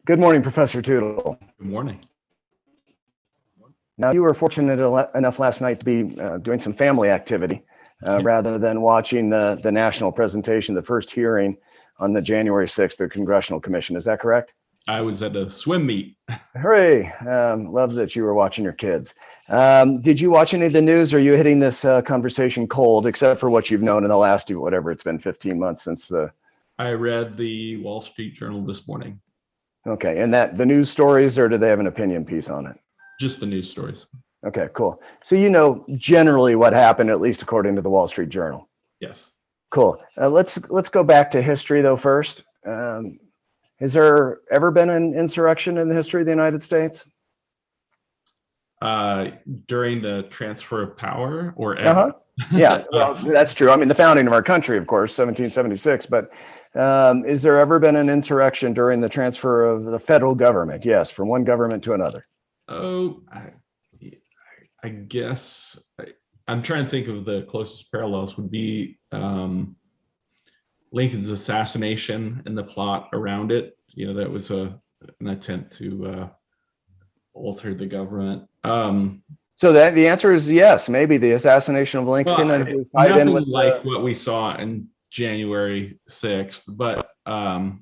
Good morning, Professor Tootle. Good morning. Now, you were fortunate enough last night to be doing some family activity rather than watching the national presentation, the first hearing on the January 6th, the Congressional Commission. Is that correct? I was at a swim meet. Hooray. Love that you were watching your kids. Did you watch any of the news? Or are you hitting this conversation cold, except for what you've known in the last, whatever, it's been 15 months since I read the Wall Street Journal this morning. Okay, and the news stories, or do they have an opinion piece on it? Just the news stories. Okay, cool. So you know generally what happened, at least according to the Wall Street Journal. Yes. Cool. Let's go back to history though first. Has there ever been an insurrection in the history of the United States? During the transfer of power, or ever? Yeah, well, that's true. I mean, the founding of our country, of course, 1776. But is there ever been an insurrection during the transfer of the federal government? Yes, from one government to another. Oh, I guess I'm trying to think of the closest parallels would be Lincoln's assassination and the plot around it. You know, that was an attempt to alter the government. So that the answer is yes, maybe the assassination of Lincoln. Well, nothing like what we saw in January 6th, but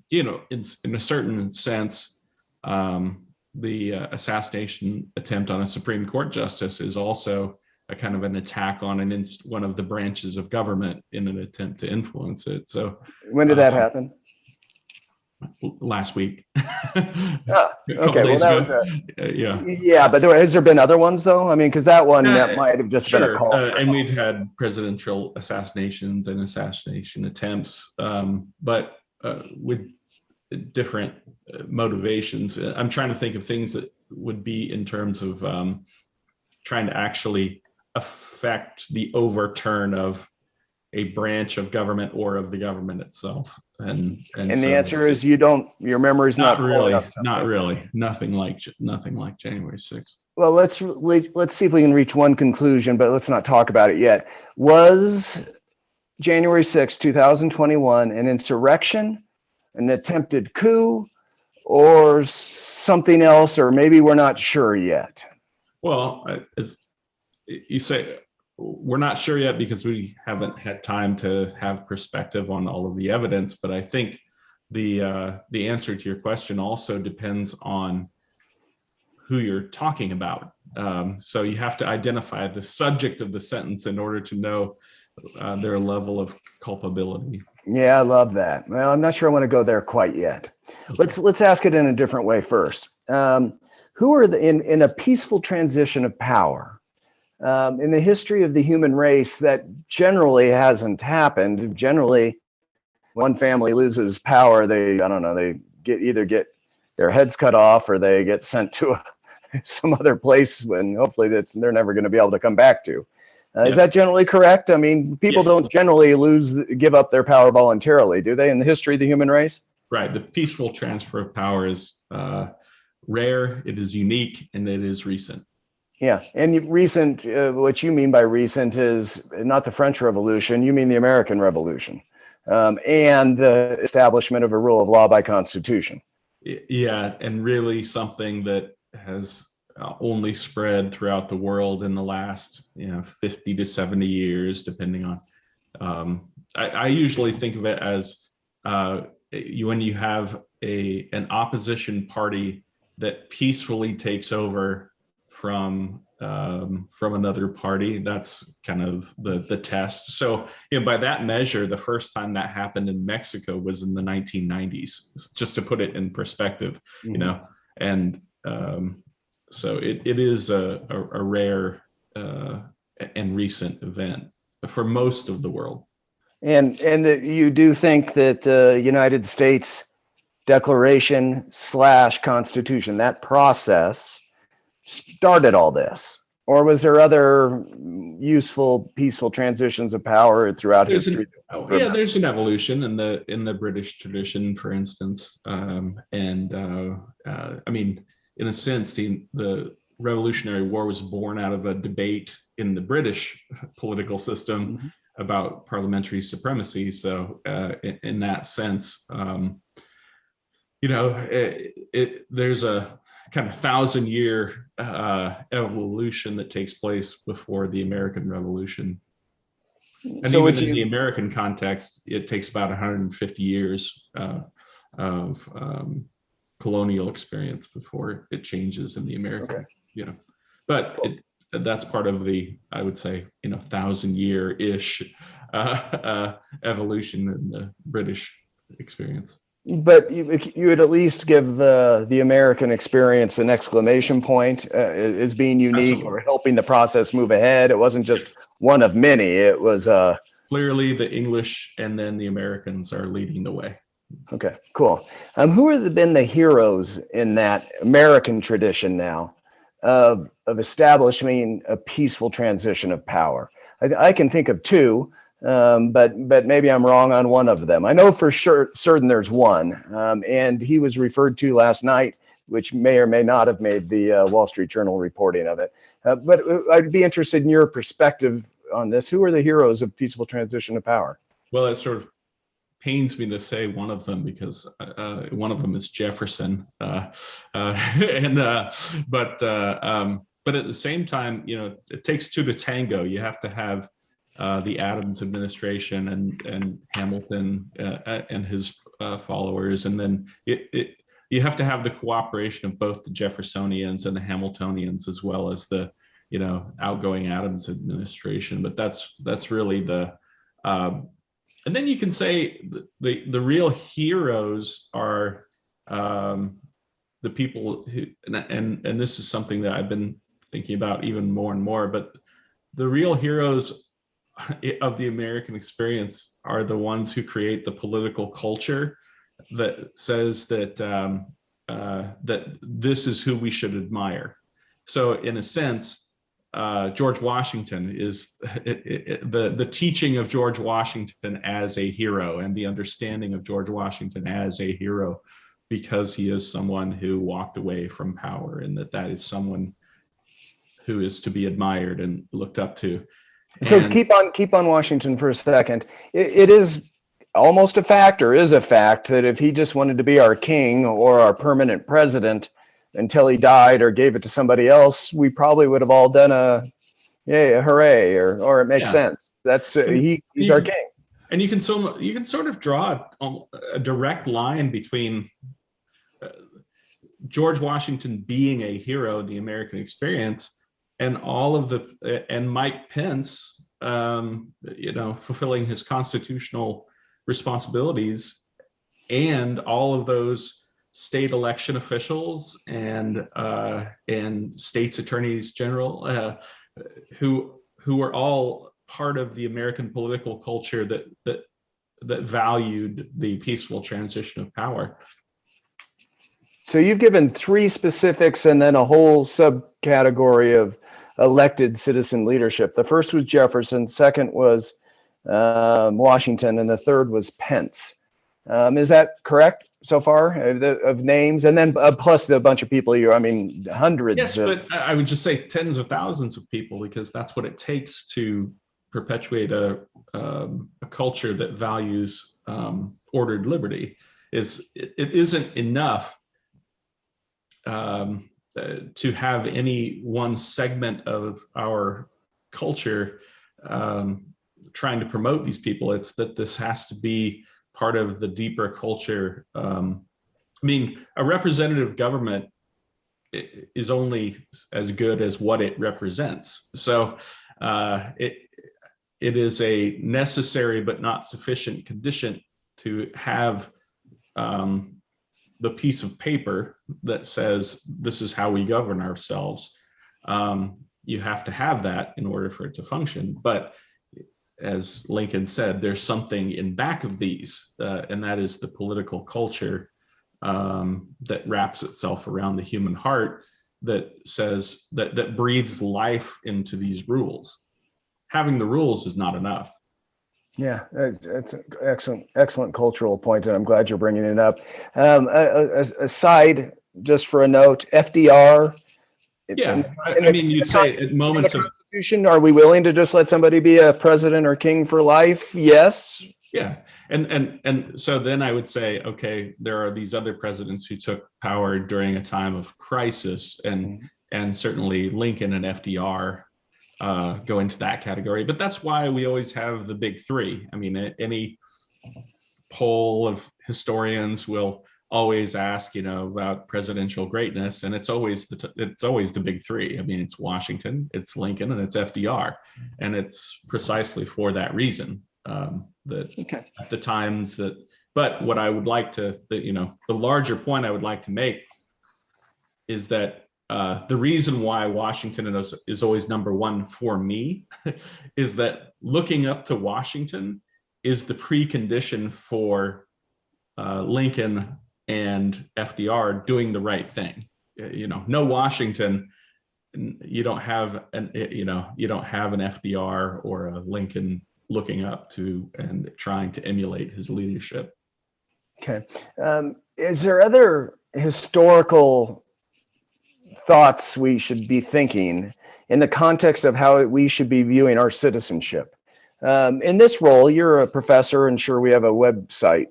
you know, in a certain sense, the assassination attempt on a Supreme Court justice is also a kind of an attack on one of the branches of government in an attempt to influence it. So when did that happen? Last week. Okay, well, that was yeah. But has there been other ones though? I mean, because that one that might have just been a call. And we've had presidential assassinations and assassination attempts, but with different motivations. I'm trying to think of things that would be in terms of trying to actually affect the overturn of a branch of government or of the government itself. And so, the answer is you don't. Your memory's not really. Not really. Nothing like January 6th. Well, let's see if we can reach one conclusion, but let's not talk about it yet. Was January 6th, 2021, an insurrection, an attempted coup, or something else, or maybe we're not sure yet? Well, as you say, we're not sure yet because we haven't had time to have perspective on all of the evidence. But I think the answer to your question also depends on who you're talking about. So you have to identify the subject of the sentence in order to know their level of culpability. Yeah, I love that. Well, I'm not sure I want to go there quite yet. Okay. Let's ask it in a different way first. Who are in a peaceful transition of power? In the history of the human race, that generally hasn't happened. Generally, one family loses power, they either get their heads cut off or they get sent to some other place when hopefully they're never going to be able to come back to. Is that generally correct? I mean, people don't generally give up their power voluntarily, do they, in the history of the human race? Right. The peaceful transfer of power is rare, it is unique, and it is recent. Yeah, and recent, what you mean by recent is not the French Revolution, you mean the American Revolution, and the establishment of a rule of law by constitution. Yeah, and really something that has only spread throughout the world in the last 50 to 70 years, depending on, I usually think of it as when you have an opposition party that peacefully takes over from another party. That's kind of the test. So by that measure, the first time that happened in Mexico was in the 1990s, just to put it in perspective. Mm-hmm. And so it is a rare and recent event for most of the world. And you do think that United States Declaration / Constitution, that process started all this, or was there other useful, peaceful transitions of power throughout history? There's an evolution in the British tradition, for instance, I mean, in a sense, the Revolutionary War was born out of a debate in the British political system about parliamentary supremacy. So, in that sense, there's a kind of 1,000-year evolution that takes place before the American Revolution. And So even in the American context, it takes about 150 years of colonial experience before it changes in the American, but that's part of the, I would say, 1,000-year-ish evolution in the British experience. But you would at least give the American experience an exclamation point as being unique. Absolutely. Or helping the process move ahead. It wasn't just one of many. It was clearly the English and then the Americans are leading the way. Okay, cool. Who have been the heroes in that American tradition now of establishing a peaceful transition of power? I can think of two. But maybe I'm wrong on one of them. I know for certain there's one, and he was referred to last night, which may or may not have made the Wall Street Journal reporting of it. But I'd be interested in your perspective on this. Who are the heroes of peaceful transition of power? Well, it sort of pains me to say one of them because one of them is Jefferson, but at the same time, it takes two to tango. You have to have the Adams administration and Hamilton and his followers, and then you have to have the cooperation of both the Jeffersonians and the Hamiltonians, as well as the outgoing Adams administration. But that's really the and then you can say the real heroes are the people who, and this is something that I've been thinking about even more and more, but the real heroes of the American experience are the ones who create the political culture that says that that this is who we should admire. So in a sense, George Washington is the teaching of George Washington as a hero, and the understanding of George Washington as a hero, because he is someone who walked away from power, and that is someone who is to be admired and looked up to. So keep on Washington for a second. It is almost a fact, or is a fact, that if he just wanted to be our king or our permanent president until he died or gave it to somebody else, we probably would have all done a hooray, or it makes sense. That's he's our king. And you can sort of draw a direct line between George Washington being a hero in the American experience and and Mike Pence, fulfilling his constitutional responsibilities, and all of those state election officials and states attorneys general, who are all part of the American political culture that valued the peaceful transition of power. So you've given three specifics and then a whole subcategory of elected citizen leadership. The first was Jefferson, second was Washington, and the third was Pence. Is that correct so far of names? And then plus the bunch of people hundreds. Yes, but I would just say tens of thousands of people, because that's what it takes to perpetuate a culture that values ordered liberty. It isn't enough to have any one segment of our culture trying to promote these people. It's that this has to be part of the deeper culture. A representative government is only as good as what it represents. So it is a necessary but not sufficient condition to have the piece of paper that says this is how we govern ourselves. You have to have that in order for it to function. But as Lincoln said, there's something in back of these, and that is the political culture that wraps itself around the human heart, that says that breathes life into these rules. Having the rules is not enough. Yeah, it's an excellent cultural point, and I'm glad you're bringing it up. Aside, just for a note, FDR. Yeah, you'd say at moments of Constitution, are we willing to just let somebody be a president or king for life? Yes. Yeah, and so then I would say, okay, there are these other presidents who took power during a time of crisis, and certainly Lincoln and FDR go into that category. But that's why we always have the big three. I mean, any poll of historians will always ask, about presidential greatness, and it's always the big three. I mean, it's Washington, it's Lincoln, and it's FDR, and it's precisely for that reason. That at the times that, but what I would like to, the larger point I would like to make is that the reason why Washington is always number one for me is that looking up to Washington is the precondition for Lincoln and FDR doing the right thing. No Washington, you don't have an FDR or a Lincoln looking up to and trying to emulate his leadership. Okay. Is there other historical thoughts we should be thinking in the context of how we should be viewing our citizenship? In this role, you're a professor, and sure, we have a website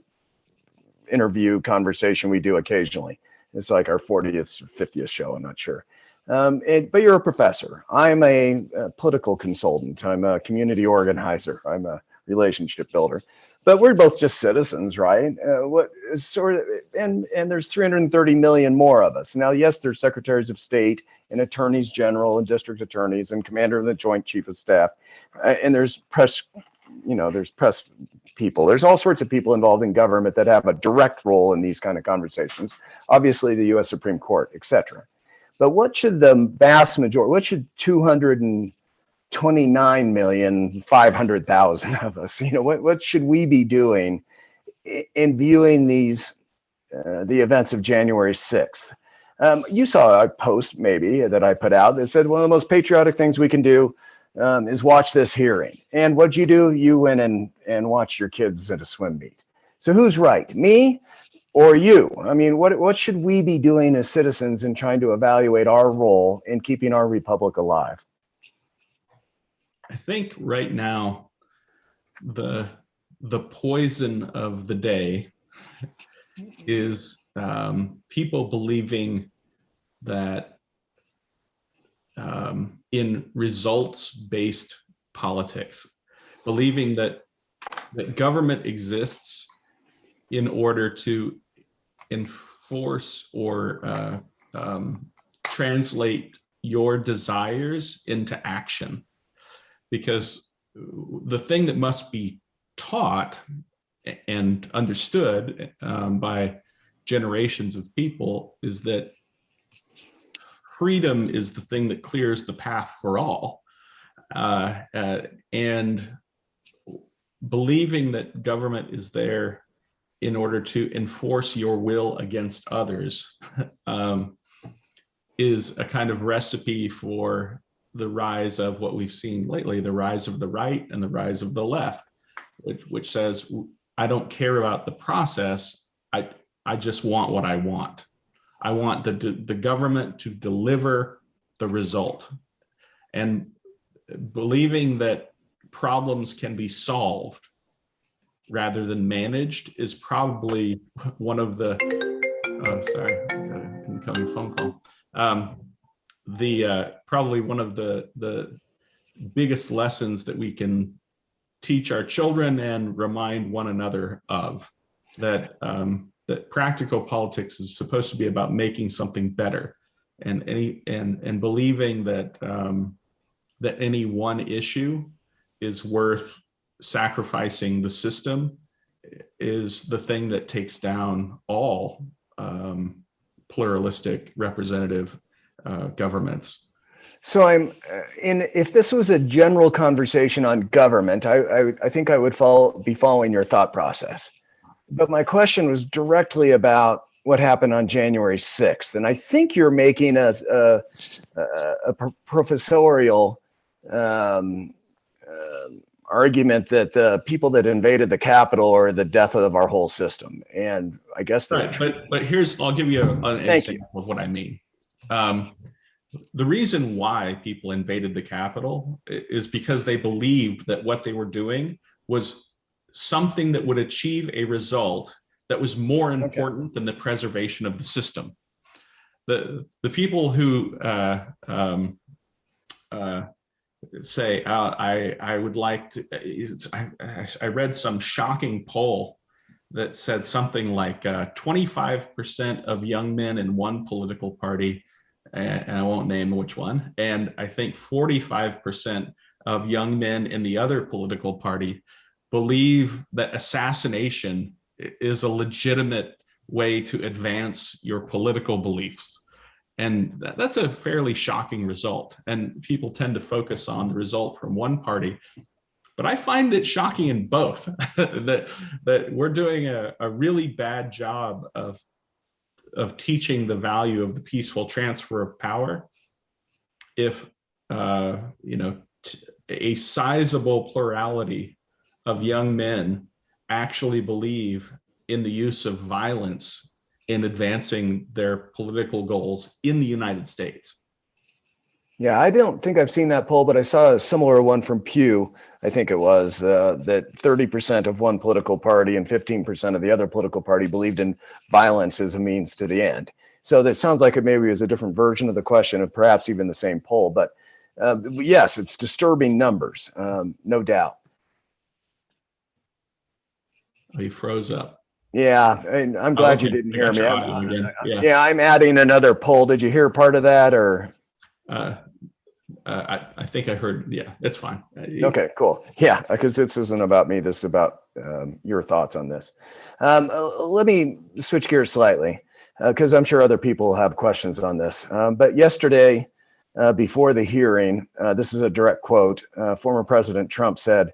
interview conversation we do occasionally. It's like our 40th or 50th show, I'm not sure. But you're a professor. I'm a political consultant. I'm a community organizer. I'm a relationship builder. But we're both just citizens, right? And there's 330 million more of us. Now, yes, there's secretaries of state and attorneys general and district attorneys and commander of the Joint Chief of Staff. And there's press, there's press people. There's all sorts of people involved in government that have a direct role in these kind of conversations. Obviously, the U.S. Supreme Court, et cetera. But what should the vast majority, what should 229,500,000 of us, what should we be doing in viewing these, the events of January 6th? You saw a post maybe that I put out that said one of the most patriotic things we can do is watch this hearing. And what'd you do? You went and watched your kids at a swim meet. So who's right, me or you? I mean, what should we be doing as citizens in trying to evaluate our role in keeping our republic alive? I think right now, the poison of the day is people believing that in results-based politics, believing that government exists in order to enforce or translate your desires into action. Because the thing that must be taught and understood by generations of people is that freedom is the thing that clears the path for all. And believing that government is there in order to enforce your will against others is a kind of recipe for the rise of what we've seen lately, the rise of the right and the rise of the left, which says, I don't care about the process. I just want what I want. I want the government to deliver the result. And believing that problems can be solved rather than managed is probably one of the, sorry, I got an incoming phone call. Probably one of the biggest lessons that we can teach our children and remind one another of, that practical politics is supposed to be about making something better, and believing that that any one issue is worth sacrificing the system is the thing that takes down all pluralistic representative governments. So if this was a general conversation on government, I think I would be following your thought process. But my question was directly about what happened on January 6th. And I think you're making a professorial argument that the people that invaded the Capitol are the death of our whole system. And I guess right. But I'll give you an example of what I mean. The reason why people invaded the Capitol is because they believed that what they were doing was something that would achieve a result that was more important than the preservation of the system. The people who say, I would like to, I read some shocking poll that said something like 25% of young men in one political party, and I won't name which one, and I think 45% of young men in the other political party believe that assassination is a legitimate way to advance your political beliefs. And that's a fairly shocking result. And people tend to focus on the result from one party. But I find it shocking in both that we're doing a really bad job of teaching the value of the peaceful transfer of power if a sizable plurality of young men actually believe in the use of violence in advancing their political goals in the United States. Yeah, I don't think I've seen that poll, but I saw a similar one from Pew, I think it was, that 30% of one political party and 15% of the other political party believed in violence as a means to the end. So that sounds like it maybe is a different version of the question, of perhaps even the same poll. But yes, it's disturbing numbers, no doubt. Oh, you froze up. Yeah, I'm glad you didn't hear me. Yeah, I'm adding another poll. Did you hear part of that, or? I think I heard. Yeah, it's fine. Okay, cool. Yeah, because this isn't about me. This is about your thoughts on this. Let me switch gears slightly, because I'm sure other people have questions on this. But yesterday, before the hearing, this is a direct quote. Former President Trump said,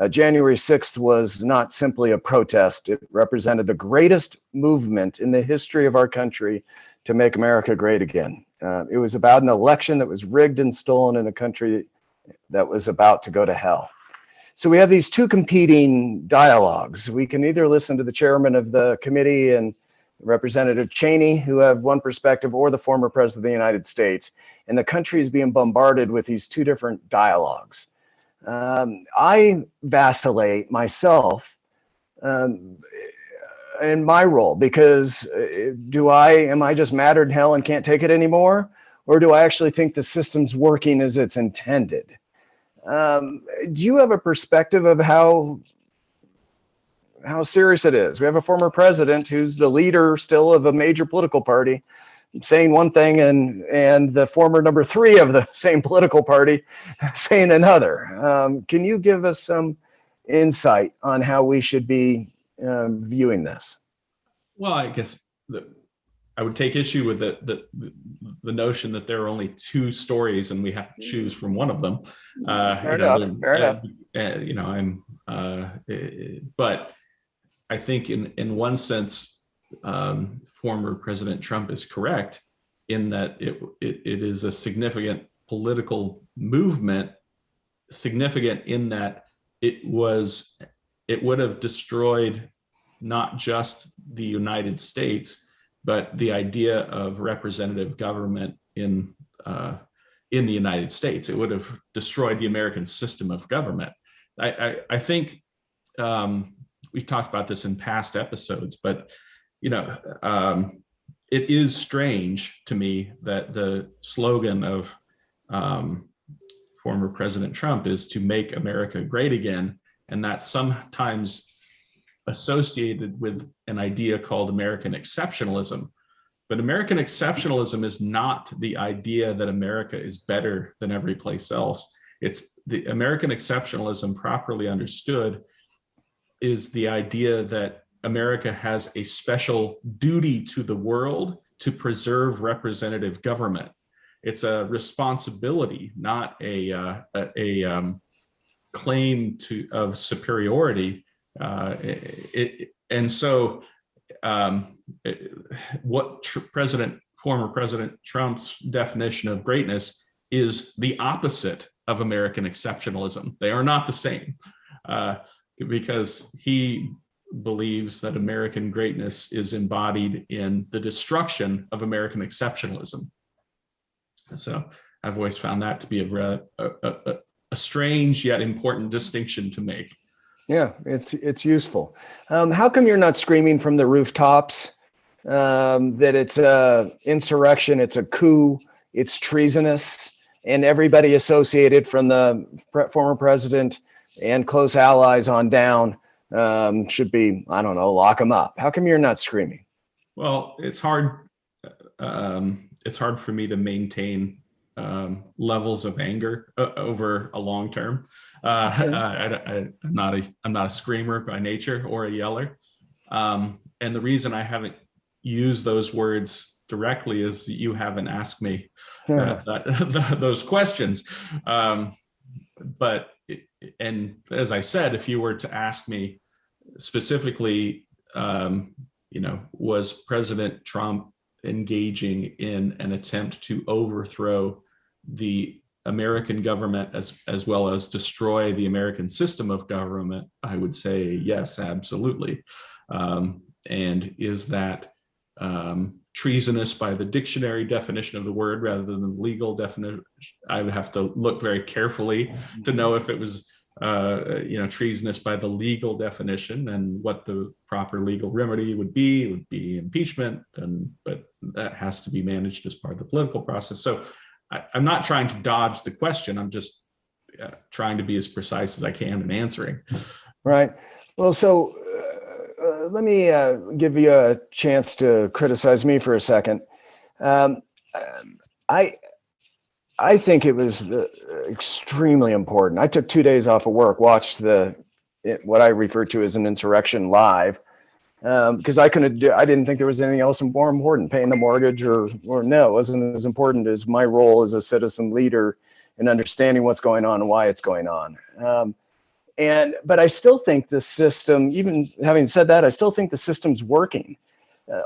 January 6th was not simply a protest. It represented the greatest movement in the history of our country to make America great again. It was about an election that was rigged and stolen in a country that was about to go to hell. So we have these two competing dialogues. We can either listen to the chairman of the committee and Representative Cheney, who have one perspective, or the former president of the United States. And the country is being bombarded with these two different dialogues. I vacillate myself in my role, because am I just madder than hell and can't take it anymore? Or do I actually think the system's working as it's intended? Do you have a perspective of how serious it is? We have a former president who's the leader still of a major political party saying one thing, and the former number 3 of the same political party saying another. Can you give us some insight on how we should be viewing this? Well, I guess I would take issue with the notion that there are only 2 stories and we have to choose from one of them. Fair enough. But I think in one sense, former President Trump is correct in that it is a significant political movement, significant in that it would have destroyed not just the United States, but the idea of representative government in the United States. It would have destroyed the American system of government. I think we've talked about this in past episodes, but it is strange to me that the slogan of former President Trump is to make America great again, and that's sometimes associated with an idea called American exceptionalism. But American exceptionalism is not the idea that America is better than every place else. It's the American exceptionalism, properly understood, is the idea that America has a special duty to the world to preserve representative government. It's a responsibility, not a claim of superiority. Former President Trump's definition of greatness is the opposite of American exceptionalism. They are not the same, because he believes that American greatness is embodied in the destruction of American exceptionalism. So I've always found that to be a strange yet important distinction to make. Yeah, it's useful. How come you're not screaming from the rooftops that it's a insurrection, it's a coup, it's treasonous, and everybody associated from the former president and close allies on down should be, I don't know, lock them up? How come you're not screaming? Well, it's hard. It's hard for me to maintain levels of anger over a long term. I'm not a screamer by nature or a yeller, and the reason I haven't used those words directly is you haven't asked me those questions. But and as I said, if you were to ask me specifically, was President Trump engaging in an attempt to overthrow the American government as well as destroy the American system of government? I would say yes, absolutely. And is that treasonous by the dictionary definition of the word rather than the legal definition? I would have to look very carefully to know if it was treasonous by the legal definition, and what the proper legal remedy would be impeachment, but that has to be managed as part of the political process. So I'm not trying to dodge the question. I'm just trying to be as precise as I can in answering. Right. Well, so let me give you a chance to criticize me for a second. I think it was extremely important. I took 2 days off of work, watched what I refer to as an insurrection live, because I didn't think there was anything else more important, paying the mortgage or no, it wasn't as important as my role as a citizen leader in understanding what's going on and why it's going on. But I still think the system, even having said that, I still think the system's working.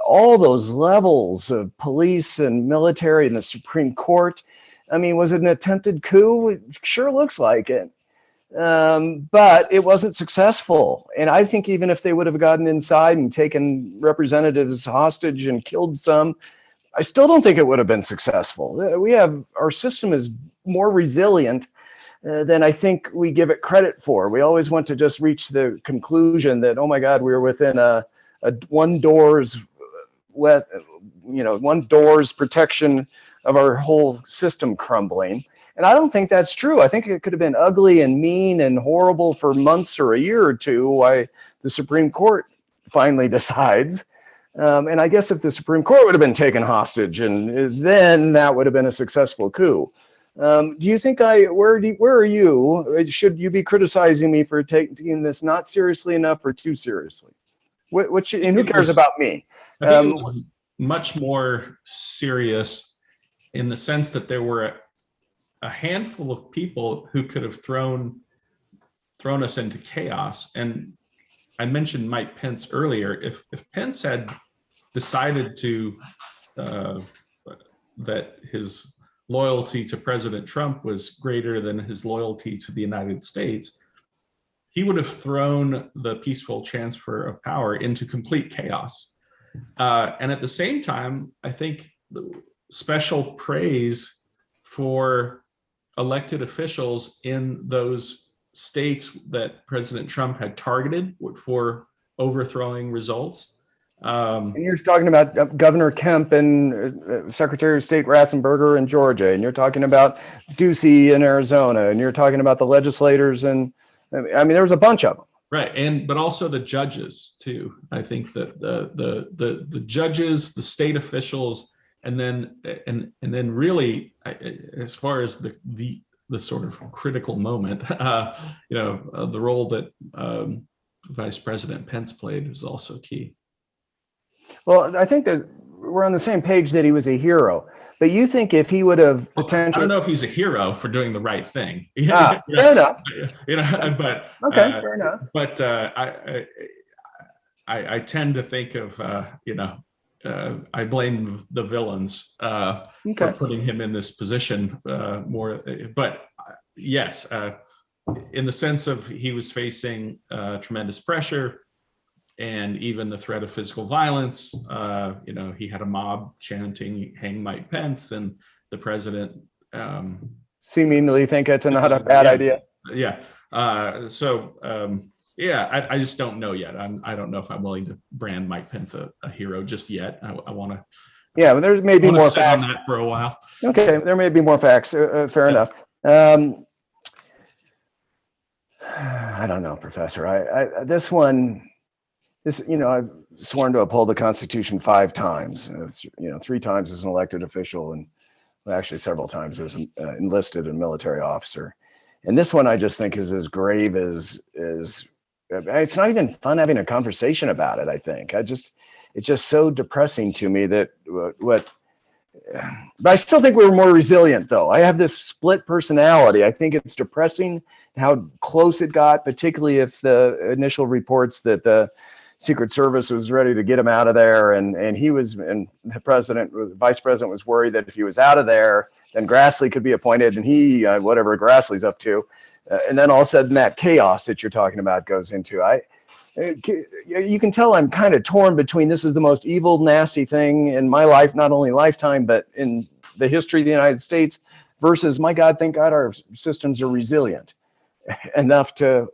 All those levels of police and military and the Supreme Court. I mean, was it an attempted coup? It sure looks like it. But it wasn't successful. And I think even if they would have gotten inside and taken representatives hostage and killed some, I still don't think it would have been successful. Our system is more resilient than I think we give it credit for. We always want to just reach the conclusion that, oh my God, we were within one door's protection of our whole system crumbling. And I don't think that's true. I think it could have been ugly and mean and horrible for months or a year or two, why the Supreme Court finally decides. And I guess if the Supreme Court would have been taken hostage, and then that would have been a successful coup. Do you think where are you? Should you be criticizing me for taking this not seriously enough or too seriously? And who cares about me? I think it was much more serious in the sense that there were a handful of people who could have thrown us into chaos. And I mentioned Mike Pence earlier. If Pence had decided that his loyalty to President Trump was greater than his loyalty to the United States, he would have thrown the peaceful transfer of power into complete chaos. And at the same time, I think special praise for elected officials in those states that President Trump had targeted for overthrowing results. And you're talking about Governor Kemp and Secretary of State Ratzenberger in Georgia, and you're talking about Ducey in Arizona, and you're talking about the legislators, and I mean, there was a bunch of them. Right, but also the judges too. I think that the judges, the state officials, and then really, as far as the sort of critical moment, the role that Vice President Pence played was also key. Well, I think that we're on the same page that he was a hero. But you think if he would have potentially... I don't know if he's a hero for doing the right thing. Fair enough. But okay, fair enough. But I tend to think of I blame the villains for putting him in this position more. But yes, in the sense of he was facing tremendous pressure. And even the threat of physical violence, he had a mob chanting, "Hang Mike Pence," and the president seemingly think it's not a bad idea. Yeah. So Yeah, I just don't know yet. I don't know if I'm willing to brand Mike Pence a hero just yet. I want to Yeah, there may be more sit on facts. that for a while. Okay, there may be more facts. Fair Yeah. enough. I don't know, Professor. This one, I've sworn to uphold the Constitution 5 times. 3 times as an elected official, and well, actually several times as an enlisted and military officer. And this one, I just think is as grave as it's not even fun having a conversation about it. I think it's just so depressing to me that but I still think we were more resilient, though. I have this split personality. I think it's depressing how close it got, particularly if the initial reports that the Secret Service was ready to get him out of there, and the vice president was worried that if he was out of there, then Grassley could be appointed, and he whatever Grassley's up to, and then all of a sudden that chaos that you're talking about goes into. You can tell I'm kind of torn between this is the most evil, nasty thing in my life, not only lifetime, but in the history of the United States, versus, my God, thank God our systems are resilient enough to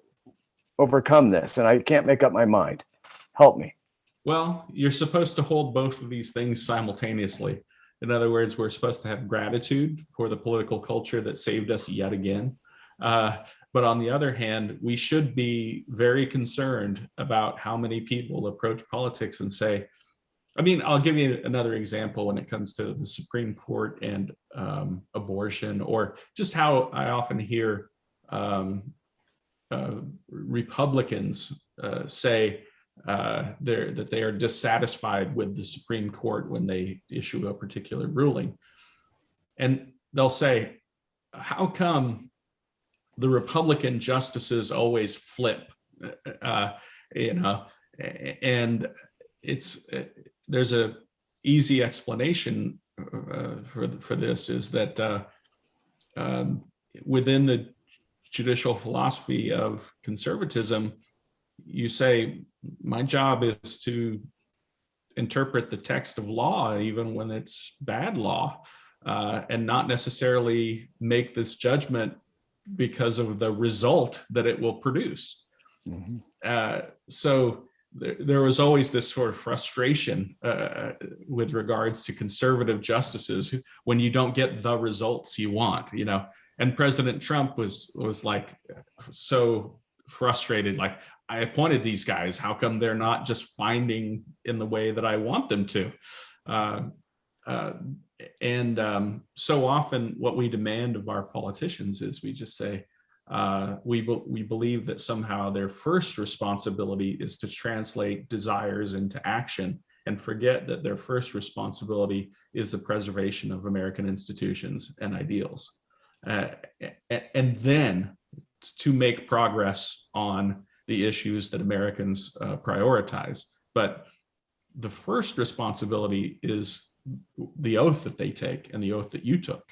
overcome this. And I can't make up my mind. Help me. Well, you're supposed to hold both of these things simultaneously. In other words, we're supposed to have gratitude for the political culture that saved us yet again. But on the other hand, we should be very concerned about how many people approach politics and say, I'll give you another example when it comes to the Supreme Court and abortion, or just how I often hear Republicans say that they are dissatisfied with the Supreme Court when they issue a particular ruling. And they'll say, how come the Republican justices always flip? And there's a easy explanation for this, is that within the judicial philosophy of conservatism, you say, my job is to interpret the text of law, even when it's bad law, and not necessarily make this judgment because of the result that it will produce. Mm-hmm. So there was always this sort of frustration with regards to conservative justices when you don't get the results you want, and President Trump was like so frustrated, like, I appointed these guys, how come they're not just finding in the way that I want them to? So often what we demand of our politicians is we just say, we believe that somehow their first responsibility is to translate desires into action, and forget that their first responsibility is the preservation of American institutions and ideals. And then to make progress on the issues that Americans prioritize. But the first responsibility is the oath that they take, and the oath that you took.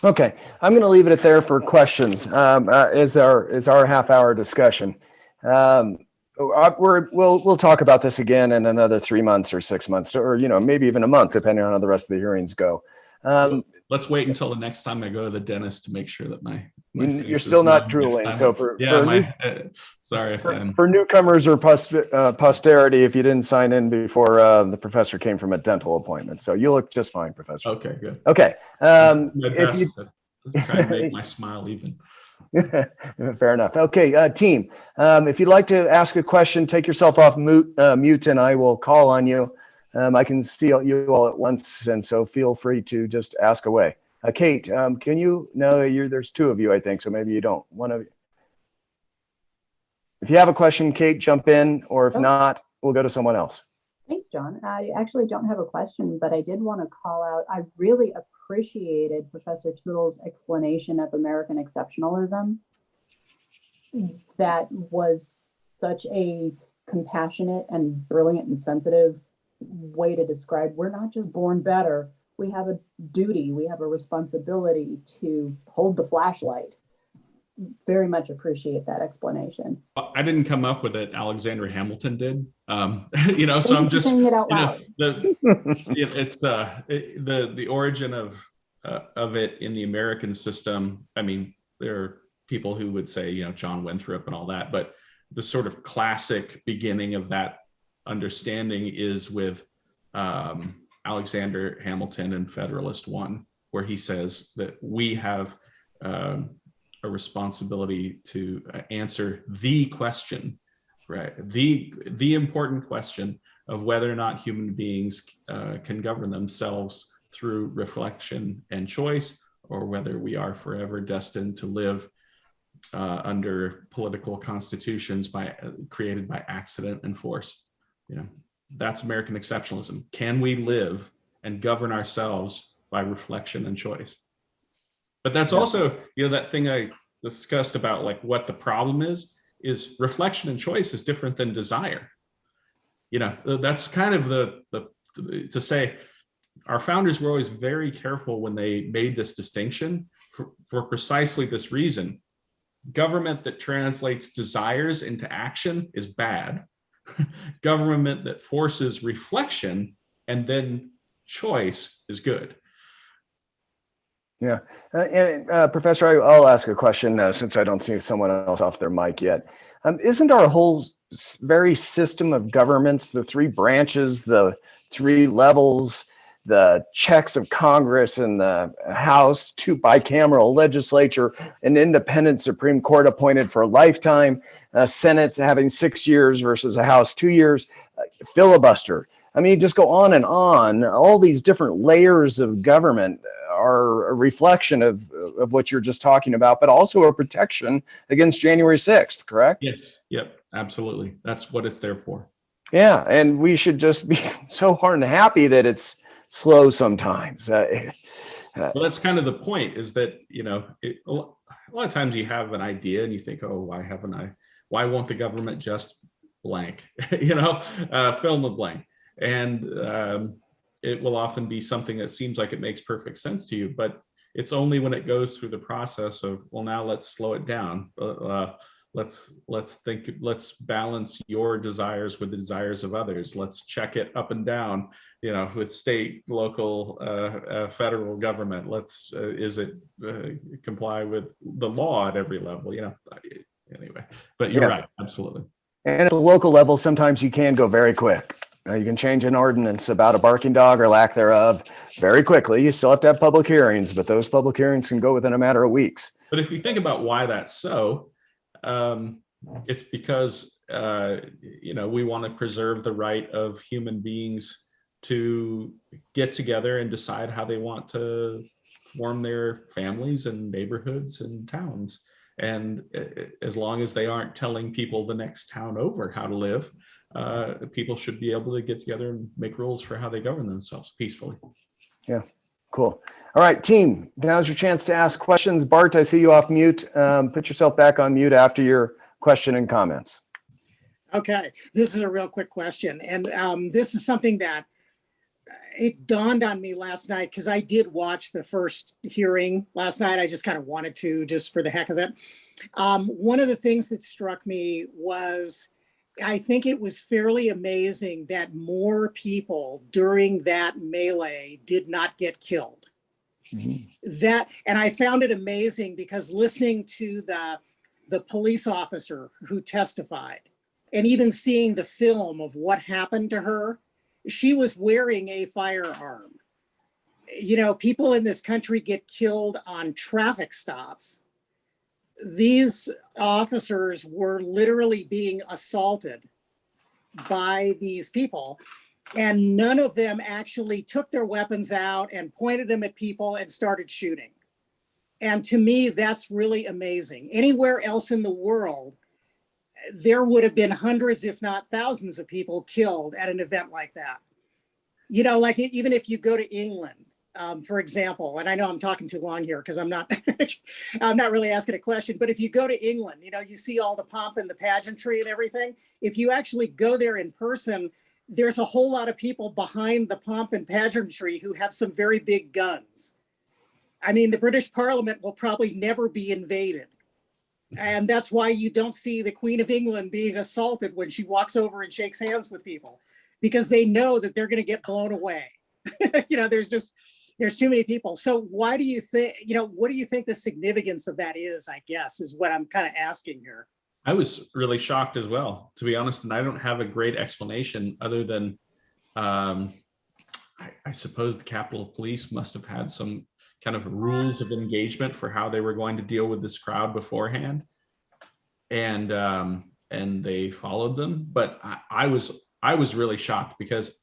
Okay, I'm going to leave it at there for questions. Is our half-hour discussion. We'll talk about this again in another 3 months or 6 months, or maybe even a month, depending on how the rest of the hearings go. Let's wait until the next time I go to the dentist to make sure that my you're still not drooling. So for newcomers or posterity, if you didn't sign in before, the professor came from a dental appointment, so you look just fine, Professor. Okay, good. Okay. My best to try and make my smile even. Fair enough. Okay, team. If you'd like to ask a question, take yourself off mute, and I will call on you. I can see you all at once, and so feel free to just ask away. Kate, can you? No, there's 2 of you, I think, so maybe you don't. One of you. If you have a question, Kate, jump in, or if not, we'll go to someone else. Thanks, John. I actually don't have a question, but I did want to call out, I really appreciated Professor Tootle's explanation of American exceptionalism. That was such a compassionate and brilliant and sensitive way to describe, we're not just born better, we have a duty, we have a responsibility to hold the flashlight. Very much appreciate that explanation. I didn't come up with it, Alexander Hamilton did. So I'm just saying it out loud. It's the origin of it in the American system. I mean, there are people who would say, John Winthrop and all that, but the sort of classic beginning of that understanding is with Alexander Hamilton in Federalist One, where he says that we have a responsibility to answer the question, right? The important question of whether or not human beings can govern themselves through reflection and choice, or whether we are forever destined to live under political constitutions created by accident and force. That's American exceptionalism. Can we live and govern ourselves by reflection and choice? But that's also, that thing I discussed about like what the problem is reflection and choice is different than desire. That's kind of to say our founders were always very careful when they made this distinction for precisely this reason. Government that translates desires into action is bad. Government that forces reflection and then choice is good. Yeah. Professor, I'll ask a question since I don't see someone else off their mic yet. Isn't our whole very system of governments, the three branches, the three levels, the checks of Congress and the House, two bicameral legislature, an independent Supreme Court appointed for a lifetime, Senate's having 6 years versus a House 2 years, filibuster. I mean, just go on and on. All these different layers of government are a reflection of what you're just talking about, but also a protection against January 6th, correct? Yes. Yep. Absolutely. That's what it's there for. Yeah. And we should just be so hard and happy that it's slow sometimes. Well, that's kind of the point, is that, a lot of times you have an idea and you think, oh, why won't the government just blank, fill in the blank. And it will often be something that seems like it makes perfect sense to you, but it's only when it goes through the process of, well, now let's slow it down. Let's balance your desires with the desires of others. Let's check it up and down, with state, local, federal government. Is it comply with the law at every level? Anyway, but you're right, absolutely. And at the local level, sometimes you can go very quick. You can change an ordinance about a barking dog or lack thereof very quickly. You still have to have public hearings, but those public hearings can go within a matter of weeks. But if you think about why that's so, it's because, we want to preserve the right of human beings to get together and decide how they want to form their families and neighborhoods and towns. And as long as they aren't telling people the next town over how to live, people should be able to get together and make rules for how they govern themselves peacefully. Yeah, cool. All right, team, now's your chance to ask questions. Bart, I see you off mute. Put yourself back on mute after your question and comments. Okay, this is a real quick question. And this is something that it dawned on me last night, because I did watch the first hearing last night. I just kind of wanted to, just for the heck of it. One of the things that struck me was, I think it was fairly amazing that more people during that melee did not get killed. Mm-hmm. And I found it amazing because listening to the police officer who testified, and even seeing the film of what happened to her, she was wearing a firearm. People in this country get killed on traffic stops. These officers were literally being assaulted by these people, and none of them actually took their weapons out and pointed them at people and started shooting. And to me, that's really amazing. Anywhere else in the world, there would have been hundreds, if not thousands of people killed at an event like that. Like even if you go to England, for example, and I know I'm talking too long here because I'm not really asking a question, but if you go to England, you see all the pomp and the pageantry and everything. If you actually go there in person, there's a whole lot of people behind the pomp and pageantry who have some very big guns. I mean, the British Parliament will probably never be invaded. And that's why you don't see the Queen of England being assaulted when she walks over and shakes hands with people, because they know that they're going to get blown away. There's too many people. So why do you think, what do you think the significance of that is, I guess, is what I'm kind of asking here. I was really shocked as well, to be honest, and I don't have a great explanation other than I suppose the Capitol Police must have had some kind of rules of engagement for how they were going to deal with this crowd beforehand, and they followed them. But I was really shocked, because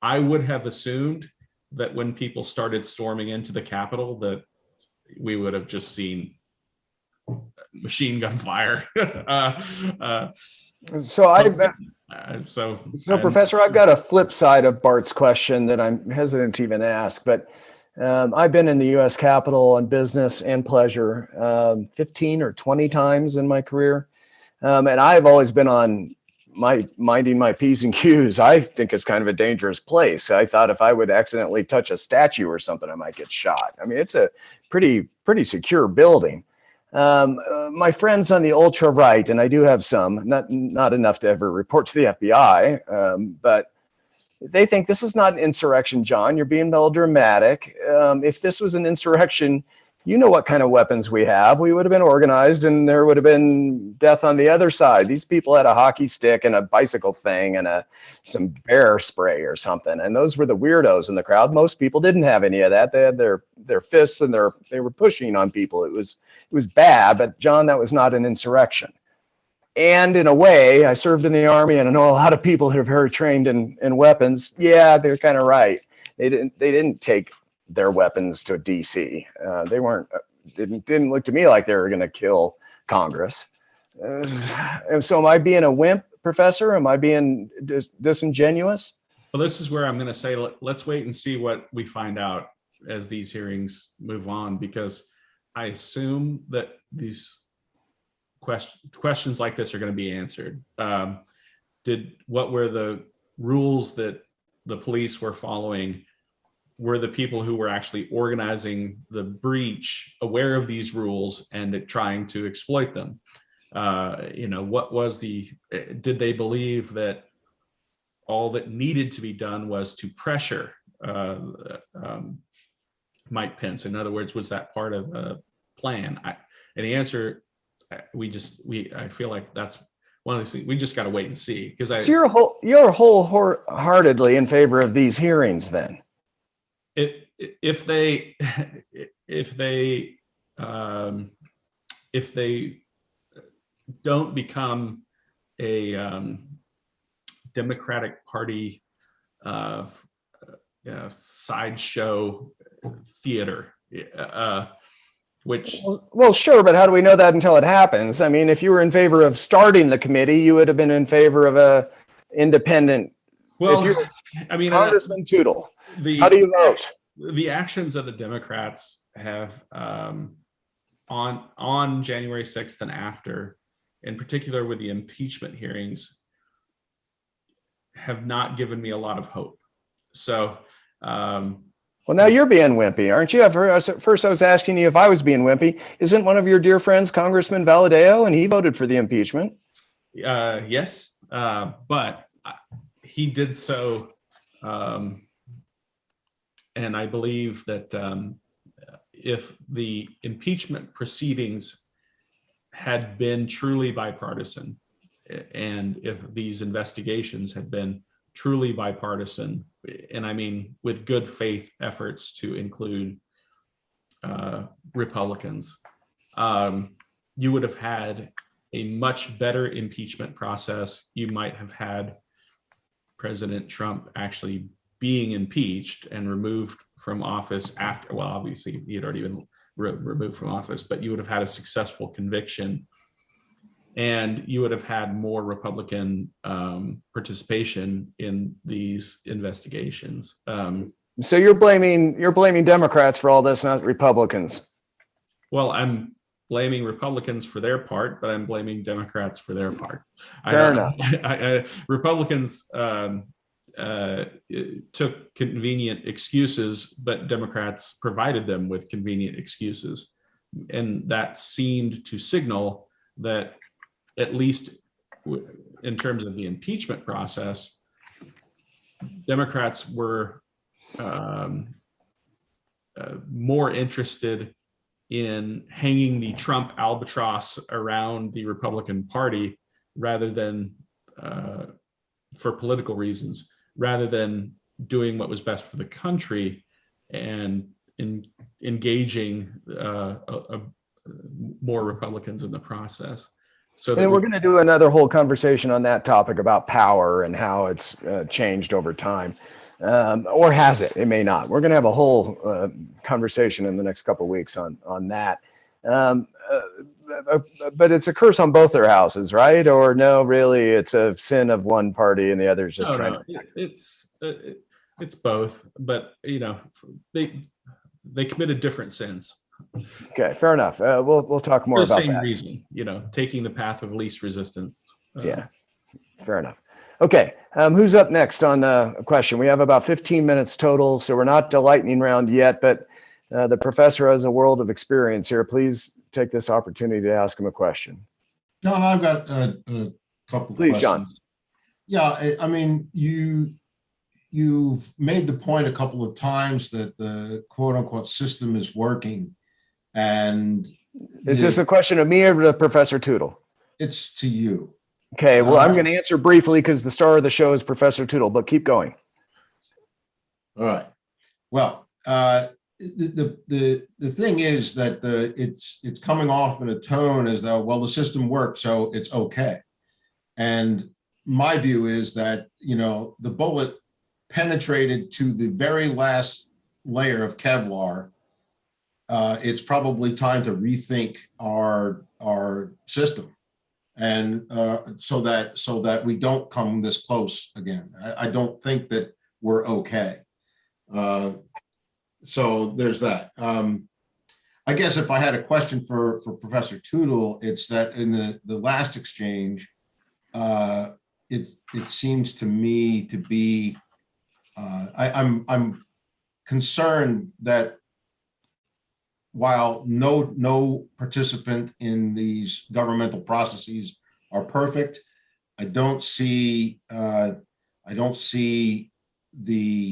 I would have assumed that when people started storming into the Capitol, that we would have just seen machine gun fire. So Professor, I've got a flip side of Bart's question that I'm hesitant to even ask, but I've been in the U.S. Capitol on business and pleasure 15 or 20 times in my career, and I've always been on minding my P's and Q's. I think it's kind of a dangerous place. I thought if I would accidentally touch a statue or something, I might get shot. I mean, it's a pretty secure building. My friends on the ultra right, and I do have some, not enough to ever report to the FBI, but they think this is not an insurrection, John. You're being melodramatic. If this was an insurrection, you know what kind of weapons we have. We would have been organized, and there would have been death on the other side. These people had a hockey stick and a bicycle thing and some bear spray or something, and those were the weirdos in the crowd. Most people didn't have any of that. They had their fists, and they were pushing on people. It was bad, but John, that was not an insurrection. And in a way, I served in the Army, and I know a lot of people who are very trained in weapons. Yeah, they're kind of right. They didn't take their weapons to DC. They didn't look to me like they were going to kill Congress. And so am I being a wimp, Professor? Am I being disingenuous? Well, this is where I'm going to say, let's wait and see what we find out as these hearings move on, because I assume that these questions like this are going to be answered. What were the rules that the police were following? Were the people who were actually organizing the breach aware of these rules and trying to exploit them? Did they believe that all that needed to be done was to pressure Mike Pence? In other words, was that part of the plan? And the answer, I feel like that's one of these things we just got to wait and see. Because so you're wholeheartedly in favor of these hearings, then? If they don't become a Democratic Party sideshow theater, which well, sure, but how do we know that until it happens? I mean, if you were in favor of starting the committee, you would have been in favor of a independent. Well, I mean, Congressman Tootle, how do you vote? The actions of the Democrats have on January 6th and after, in particular with the impeachment hearings, have not given me a lot of hope. So, well, now you're being wimpy, aren't you? First, I was asking you if I was being wimpy. Isn't one of your dear friends Congressman Valadao, and he voted for the impeachment? Yes, but he did so. And I believe that if the impeachment proceedings had been truly bipartisan, and if these investigations had been truly bipartisan, and I mean with good faith efforts to include Republicans, you would have had a much better impeachment process. You might have had President Trump actually being impeached and removed from office after, well, obviously he had already been removed from office, but you would have had a successful conviction, and you would have had more Republican participation in these investigations. So you're blaming Democrats for all this, not Republicans. Well, I'm blaming Republicans for their part, but I'm blaming Democrats for their part. Fair enough. Republicans took convenient excuses, but Democrats provided them with convenient excuses. And that seemed to signal that, at least in terms of the impeachment process, Democrats were more interested in hanging the Trump albatross around the Republican Party rather than for political reasons, rather than doing what was best for the country and engaging more Republicans in the process. So And we're going to do another whole conversation on that topic about power and how it's changed over time. Or has it? It may not. We're going to have a whole conversation in the next couple of weeks on that. But it's a curse on both their houses, right? Or no, really, it's a sin of one party and the other is just trying to. It's both, but they committed different sins. Okay, fair enough. We'll talk more for the about same that. reason, taking the path of least resistance. Yeah, fair enough. Okay, who's up next on a question? We have about 15 minutes total, so we're not the lightning round yet, but the professor has a world of experience here. Please take this opportunity to ask him a question. John, I've got a couple Please, questions. John. Yeah, I mean, you've made the point a couple of times that the quote unquote system is working. And Is this a question of me or to Professor Tootle? it's to you. Okay, well, I'm going to answer briefly because the star of the show is Professor Tootle, but keep going. All right. Well, the thing is that it's coming off in a tone as though, well, the system works, so it's okay. And my view is that, the bullet penetrated to the very last layer of Kevlar. It's probably time to rethink our system, and so that we don't come this close again. I don't think that we're okay. So there's that. I guess if I had a question for Professor Tootle, it's that in the last exchange, it seems to me to be I'm concerned that while no participant in these governmental processes are perfect, I don't see them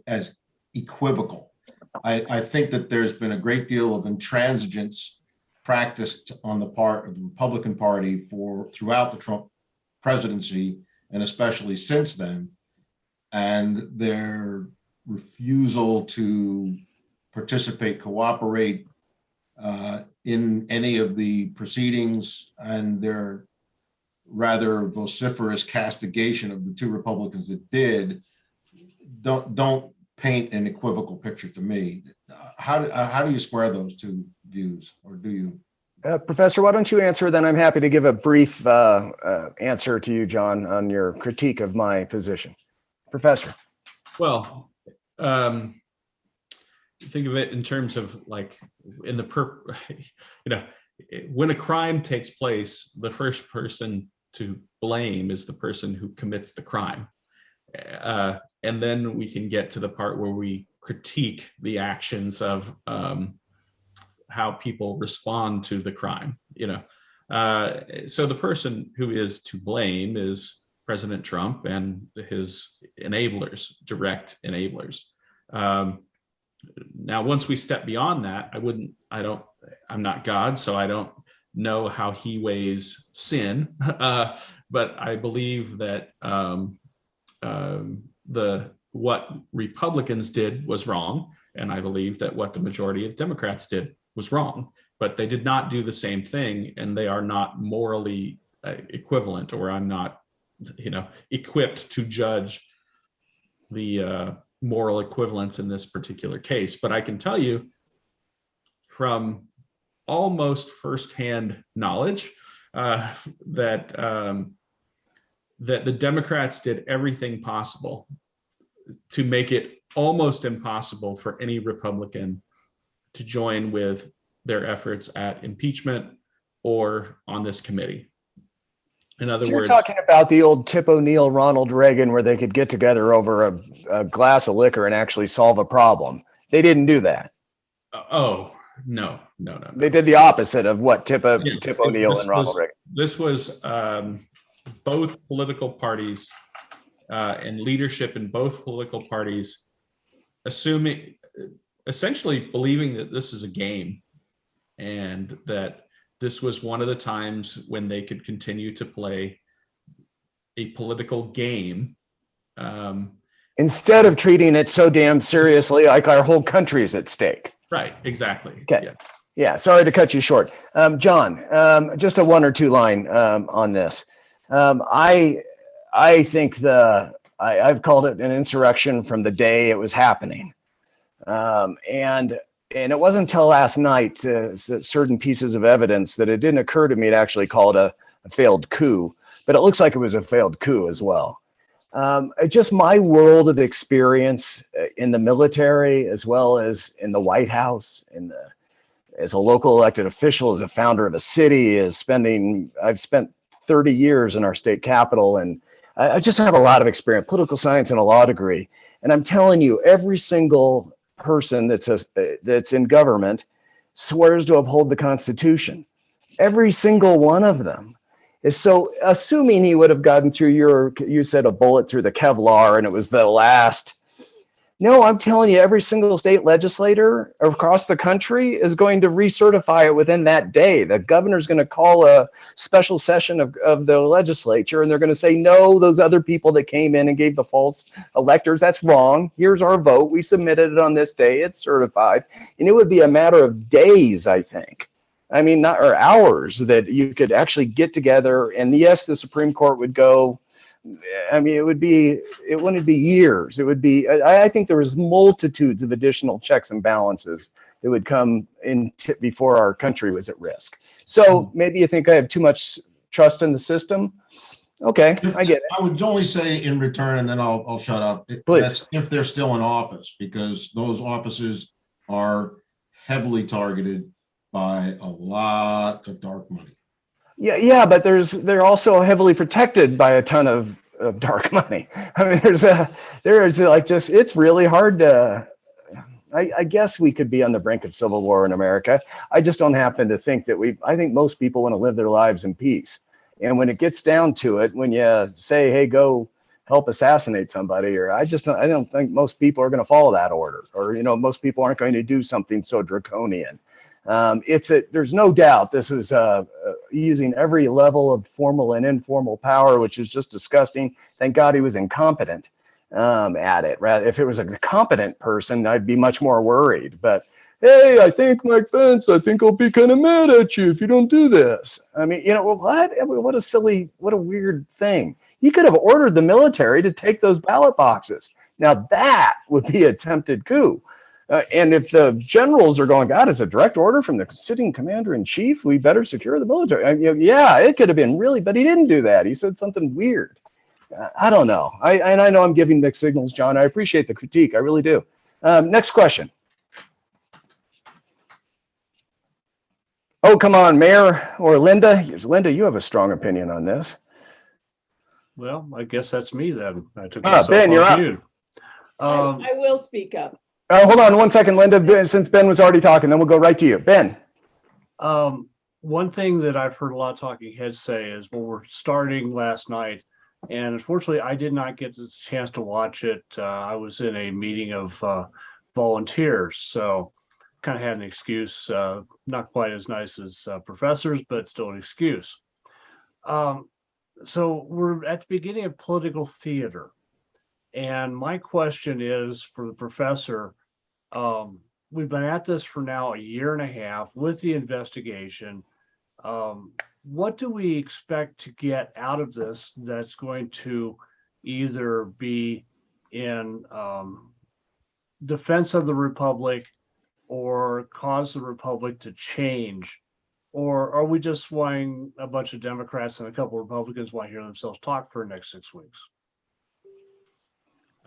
as equivocal. I think that there's been a great deal of intransigence practiced on the part of the Republican Party throughout the Trump presidency, and especially since then, and their refusal to participate, cooperate in any of the proceedings, and their rather vociferous castigation of the two Republicans that did, don't paint an equivocal picture to me. How do you square those two views, or do you? Professor, why don't you answer? Then I'm happy to give a brief answer to you, John, on your critique of my position. Professor. Well, think of it in terms of like when a crime takes place, the first person to blame is the person who commits the crime. And then we can get to the part where we critique the actions of how people respond to the crime. So the person who is to blame is President Trump and his enablers, direct enablers. Now, once we step beyond that, I'm not God, so I don't know how he weighs sin, but I believe that what Republicans did was wrong, and I believe that what the majority of Democrats did was wrong, but they did not do the same thing, and they are not morally equivalent, or I'm not, equipped to judge the moral equivalence in this particular case. But I can tell you from almost firsthand knowledge that the Democrats did everything possible to make it almost impossible for any Republican to join with their efforts at impeachment or on this committee. In other So words, you're talking about the old Tip O'Neill, Ronald Reagan, where they could get together over a glass of liquor and actually solve a problem. They didn't do that. Oh, no. They did the opposite of what Tip Yes, O'Neill and Ronald Reagan. This was both political parties and leadership in both political parties, essentially believing that this is a game and that this was one of the times when they could continue to play a political game. Instead of treating it so damn seriously, like our whole country is at stake. Right, exactly. Okay. Yeah. Yeah, sorry to cut you short. John, just a 1 or 2 line on this. I think I've called it an insurrection from the day it was happening. And it wasn't until last night, certain pieces of evidence, that it didn't occur to me to actually call it a failed coup, but it looks like it was a failed coup as well. Just my world of experience in the military, as well as in the White House, as a local elected official, as a founder of a city, I've spent 30 years in our state capitol, and I just have a lot of experience, political science and a law degree. And I'm telling you, every single person that's in government swears to uphold the Constitution. Every single one of them. So assuming he would have gotten through you said a bullet through the Kevlar and it was the last. No, I'm telling you, every single state legislator across the country is going to recertify it within that day. The governor's going to call a special session of the legislature, and they're going to say, no, those other people that came in and gave the false electors, that's wrong. Here's our vote. We submitted it on this day. It's certified. And it would be a matter of days, I think. I mean, not or hours, that you could actually get together. And yes, the Supreme Court would go. I mean, it wouldn't be years. It would be, I think there was multitudes of additional checks and balances that would come in before our country was at risk. So maybe you think I have too much trust in the system. Okay, I get it. I would only say in return, and then I'll shut up. Please. That's if they're still in office, because those offices are heavily targeted by a lot of dark money. Yeah, but they're also heavily protected by a ton of dark money. I mean, it's really hard to. I guess we could be on the brink of civil war in America. I just don't happen to think that I think most people want to live their lives in peace. And when it gets down to it, when you say, "Hey, go help assassinate somebody," or I don't think most people are going to follow that order, or most people aren't going to do something so draconian. There's no doubt this was using every level of formal and informal power, which is just disgusting. Thank God he was incompetent at it. If it was a competent person, I'd be much more worried. But hey, I think Mike Pence, I think I'll be kind of mad at you if you don't do this. I mean, what a weird thing. He could have ordered the military to take those ballot boxes. Now that would be a attempted coup. And if the generals are going, God, it's a direct order from the sitting commander in chief, we better secure the military. Yeah, it could have been really, but he didn't do that. He said something weird. I don't know. I know I'm giving mixed signals, John. I appreciate the critique. I really do. Next question. Oh, come on, Mayor or Linda. Linda, you have a strong opinion on this. Well, I guess that's me then. I took Ben, you're up. I will speak up. Hold on 1 second, Linda, since Ben was already talking, then we'll go right to you. Ben. One thing that I've heard a lot of talking heads say is when we're starting last night, and unfortunately I did not get the chance to watch it. I was in a meeting of volunteers, so kind of had an excuse, not quite as nice as professors, but still an excuse. So we're at the beginning of political theater. And my question is for the professor, we've been at this for now a year and a half with the investigation. What do we expect to get out of this that's going to either be in defense of the Republic or cause the Republic to change? Or are we just wanting a bunch of Democrats and a couple of Republicans want to hear themselves talk for the next 6 weeks?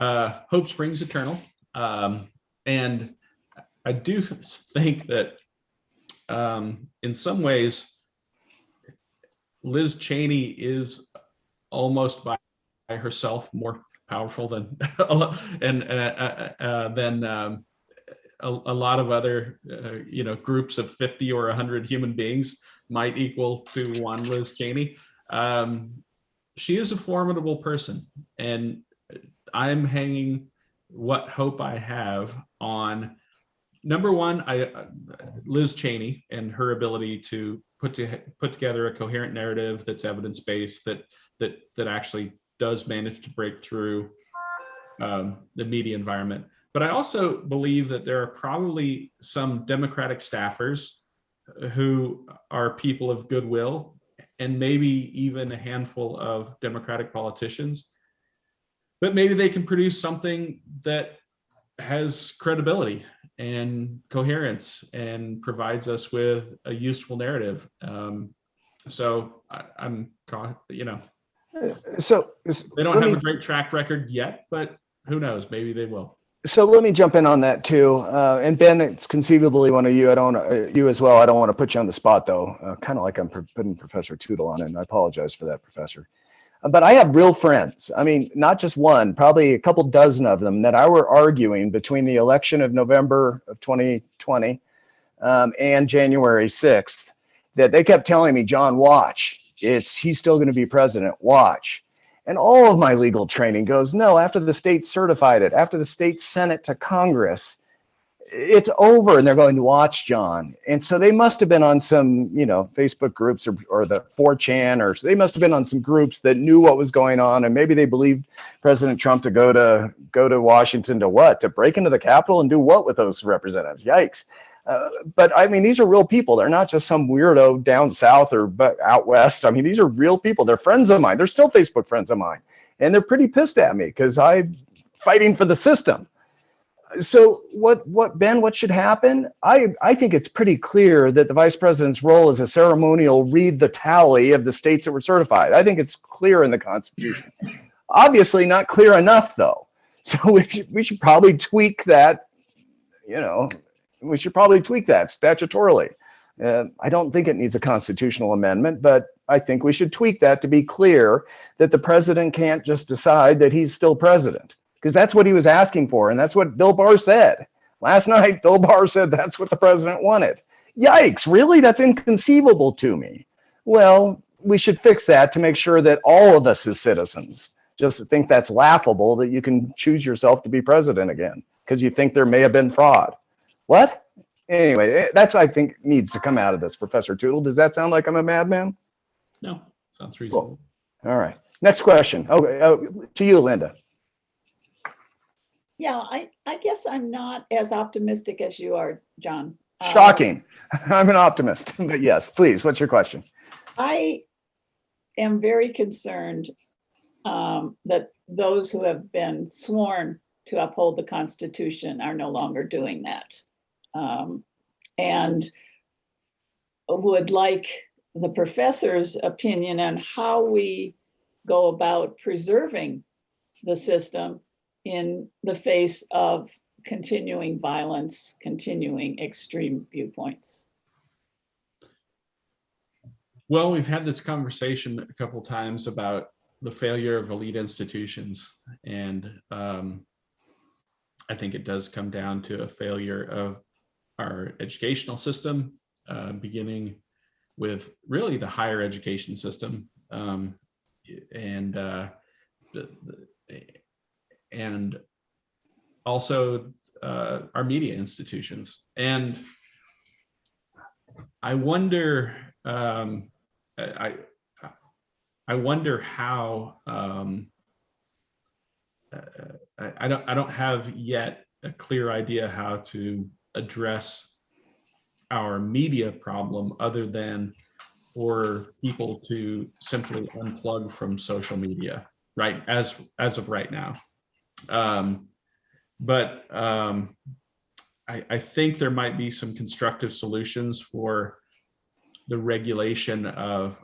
Hope springs eternal. And I do think that in some ways, Liz Cheney is almost by herself more powerful than a lot of other groups of 50 or 100 human beings might equal to one Liz Cheney. She is a formidable person, and I'm hanging what hope I have on, number one, Liz Cheney and her ability to put together a coherent narrative that's evidence-based, that actually does manage to break through the media environment. But I also believe that there are probably some Democratic staffers who are people of goodwill, and maybe even a handful of Democratic politicians, but maybe they can produce something that has credibility and coherence and provides us with a useful narrative. So I'm, you know, So they don't let have me a great track record yet, but who knows? Maybe they will. so let me jump in on that too. And Ben, it's conceivably one of you. I don't you as well. I don't want to put you on the spot though. Kind of like I'm putting Professor Tootle on it, and I apologize for that, Professor. But I have real friends. I mean, not just one, probably a couple dozen of them that I were arguing between the election of November of 2020 and January 6th, that they kept telling me, John, watch, he's still going to be president, watch. And all of my legal training goes, no, after the state certified it, after the state sent it to Congress, it's over. And they're going to watch, John. And so they must have been on some, Facebook groups or the 4chan, or so they must have been on some groups that knew what was going on. And maybe they believed President Trump to go to Washington to what? To break into the Capitol and do what with those representatives? Yikes. But I mean, these are real people. They're not just some weirdo down south or out west. I mean, these are real people. They're friends of mine. They're still Facebook friends of mine. And they're pretty pissed at me because I'm fighting for the system. So Ben, what should happen? I think it's pretty clear that the vice president's role is a ceremonial read the tally of the states that were certified. I think it's clear in the Constitution. Obviously not clear enough, though. So we should probably tweak that, we should probably tweak that statutorily. I don't think it needs a constitutional amendment, but I think we should tweak that to be clear that the president can't just decide that he's still president, because that's what he was asking for. And that's what Bill Barr said. Last night, Bill Barr said that's what the president wanted. Yikes, really? That's inconceivable to me. Well, we should fix that to make sure that all of us as citizens just think that's laughable, that you can choose yourself to be president again because you think there may have been fraud. What? Anyway, that's what I think needs to come out of this, Professor Tootle. Does that sound like I'm a madman? No, sounds reasonable. Cool. All right. Next question. Okay, to you, Linda. Yeah, I guess I'm not as optimistic as you are, John. Shocking. I'm an optimist. But yes, please, what's your question? I am very concerned that those who have been sworn to uphold the Constitution are no longer doing that. And would like the professor's opinion on how we go about preserving the system in the face of continuing violence, continuing extreme viewpoints. Well, we've had this conversation a couple times about the failure of elite institutions, and I think it does come down to a failure of our educational system, beginning with really the higher education system, and also our media institutions. And I wonder, I wonder how, I don't have yet a clear idea how to address our media problem other than for people to simply unplug from social media, right? As of right now. But I think there might be some constructive solutions for the regulation of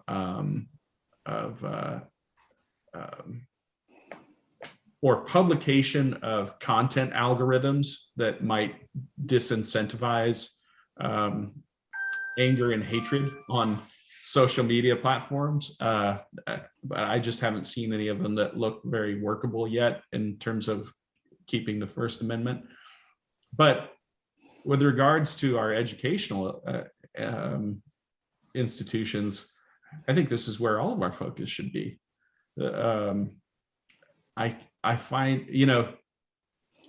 or publication of content algorithms that might disincentivize anger and hatred on social media platforms. But I just haven't seen any of them that look very workable yet in terms of keeping the First Amendment. But with regards to our educational institutions, I think this is where all of our focus should be. I find, you know,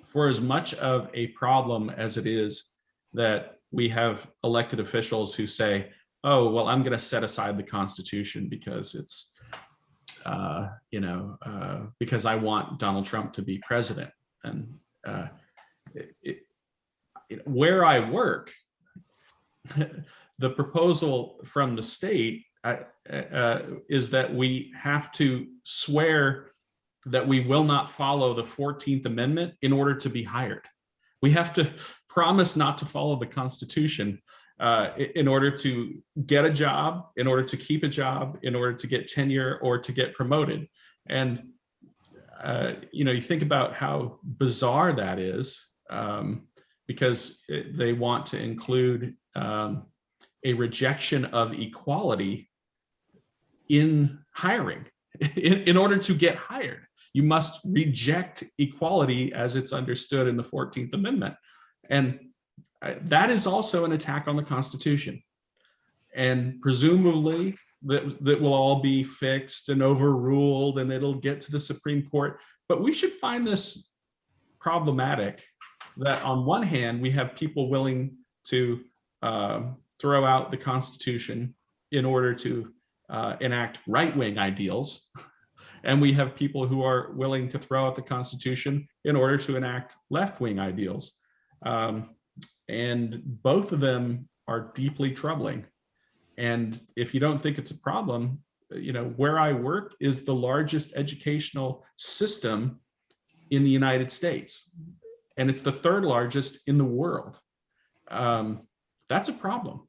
for as much of a problem as it is that we have elected officials who say, oh, well, I'm going to set aside the Constitution because it's, because I want Donald Trump to be president. And where I work, the proposal from the state is that we have to swear that we will not follow the 14th Amendment in order to be hired. We have to promise not to follow the Constitution in order to get a job, in order to keep a job, in order to get tenure or to get promoted. And, you think about how bizarre that is, because they want to include a rejection of equality in hiring. In order to get hired, you must reject equality as it's understood in the 14th Amendment. And that is also an attack on the Constitution. And presumably that will all be fixed and overruled and it'll get to the Supreme Court. But we should find this problematic that on one hand, we have people willing to throw out the Constitution in order to enact right-wing ideals. And we have people who are willing to throw out the Constitution in order to enact left-wing ideals. And both of them are deeply troubling. And if you don't think it's a problem, where I work is the largest educational system in the United States. And it's the third largest in the world. That's a problem.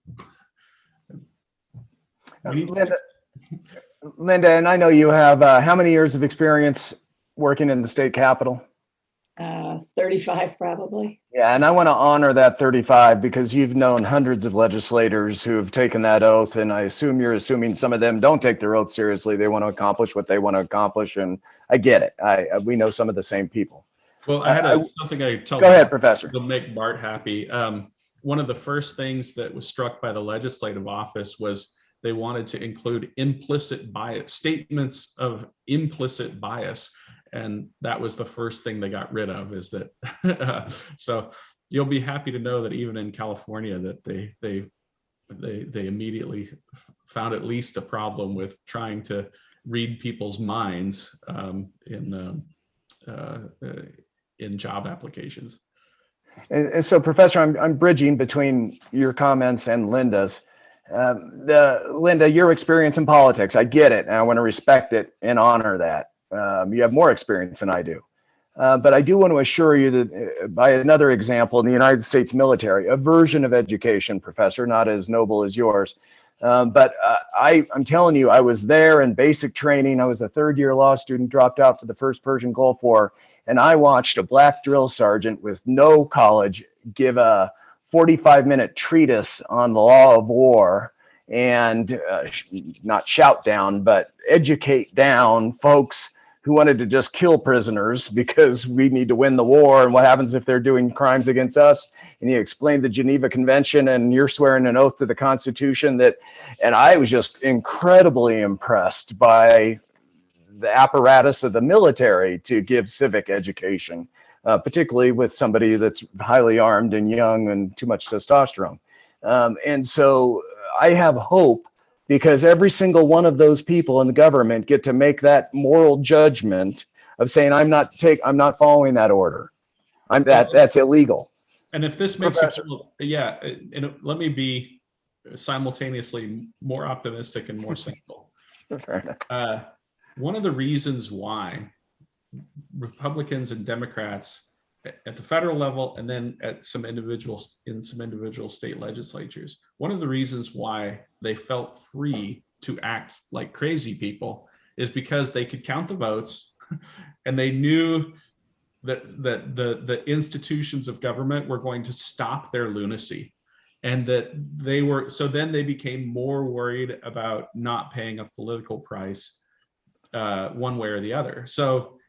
Linda, and I know you have how many years of experience working in the state capitol? 35 probably. Yeah, and I want to honor that 35 because you've known hundreds of legislators who have taken that oath, and I assume you're assuming some of them don't take their oath seriously. They want to accomplish what they want to accomplish, and I get it. We know some of the same people. Well, I had something I told. Go ahead, Professor. To make Bart happy. One of the first things that was struck by the legislative office was they wanted to include implicit bias, statements of implicit bias. And that was the first thing they got rid of, is that. So you'll be happy to know that even in California that they immediately found at least a problem with trying to read people's minds in job applications. And so, Professor, I'm bridging between your comments and Linda's. Linda, your experience in politics, I get it, and I want to respect it and honor that. You have more experience than I do. But I do want to assure you that by another example in the United States military, a version of education, Professor, not as noble as yours. But I'm telling you, I was there in basic training. I was a third-year law student, dropped out for the first Persian Gulf War, and I watched a black drill sergeant with no college give a 45-minute treatise on the law of war and not shout down, but educate down folks who wanted to just kill prisoners because we need to win the war, and what happens if they're doing crimes against us. And he explained the Geneva Convention, and you're swearing an oath to the Constitution and I was just incredibly impressed by the apparatus of the military to give civic education, particularly with somebody that's highly armed and young and too much testosterone. And so I have hope, because every single one of those people in the government get to make that moral judgment of saying, I'm not following that order. That's illegal. And if this makes Professor. and let me be simultaneously more optimistic and more cynical. One of the reasons why Republicans and Democrats at the federal level and then at some individual state legislatures, one of the reasons why they felt free to act like crazy people is because they could count the votes and they knew that the institutions of government were going to stop their lunacy, and that then they became more worried about not paying a political price one way or the other. So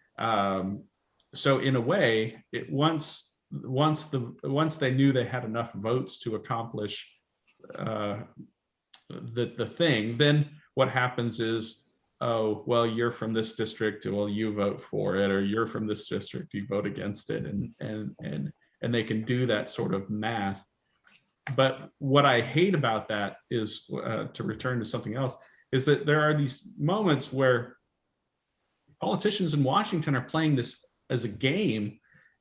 in a way, once they knew they had enough votes to accomplish the thing, then what happens is oh, well, you're from this district, well, you vote for it, or you're from this district, you vote against it, and they can do that sort of math. But what I hate about that is, to return to something else, is that there are these moments where politicians in Washington are playing this as a game,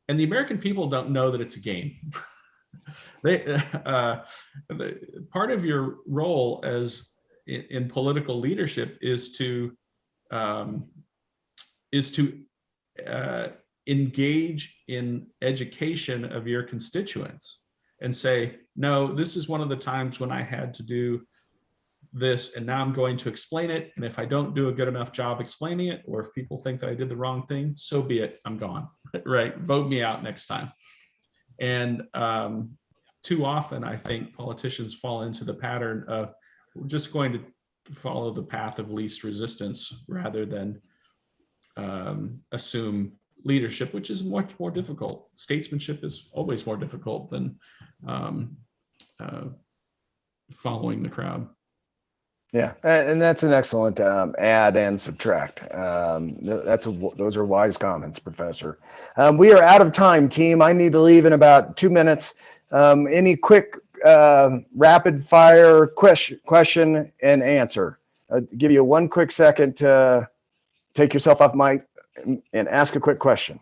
and the American people don't know that it's a game. Part of your role as in political leadership is to engage in education of your constituents and say, no, this is one of the times when I had to do this, and now I'm going to explain it. And if I don't do a good enough job explaining it, or if people think that I did the wrong thing, so be it, I'm gone, right? Vote me out next time. And too often, I think politicians fall into the pattern of, we're just going to follow the path of least resistance rather than assume leadership, which is much more difficult. Statesmanship is always more difficult than following the crowd. Yeah, and that's an excellent add and subtract. Those are wise comments, Professor. We are out of time, team. I need to leave in about 2 minutes. Any quick rapid fire question and answer? I'll give you 1 quick second to take yourself off mic and ask a quick question.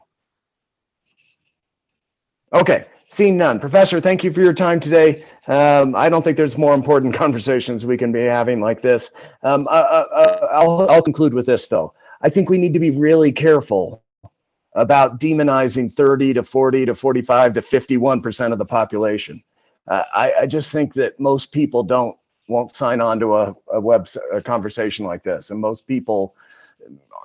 Okay, seeing none. Professor, thank you for your time today. I don't think there's more important conversations we can be having like this. I'll conclude with this, though. I think we need to be really careful about demonizing 30 to 40 to 45 to 51% of the population. I just think that most people won't sign on to a conversation like this, and most people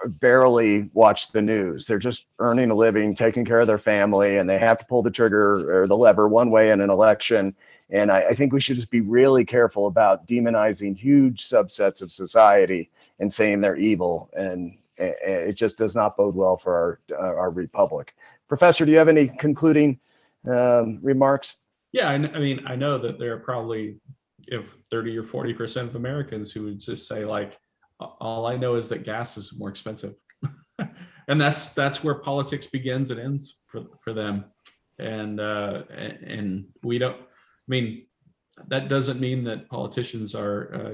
barely watch the news. They're just earning a living, taking care of their family, and they have to pull the trigger or the lever one way in an election. And I think we should just be really careful about demonizing huge subsets of society and saying they're evil. And it just does not bode well for our republic. Professor, do you have any concluding remarks? Yeah, I mean, I know that there are probably 30 or 40% of Americans who would just say, like, all I know is that gas is more expensive. And that's where politics begins and ends for them. And we don't, I mean, that doesn't mean that politicians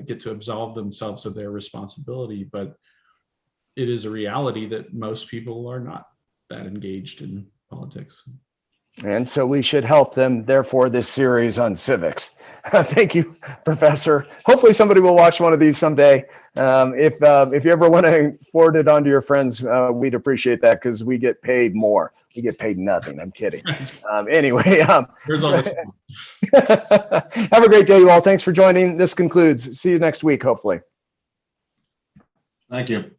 get to absolve themselves of their responsibility, but it is a reality that most people are not that engaged in politics. And so we should help them, therefore, this series on civics. Thank you, Professor. Hopefully somebody will watch one of these someday. If you ever want to forward it on to your friends, we'd appreciate that, because we get paid more. We get paid nothing. I'm kidding. Anyway, Here's all this. Have a great day, you all. Thanks for joining. This concludes. See you next week, hopefully. Thank you.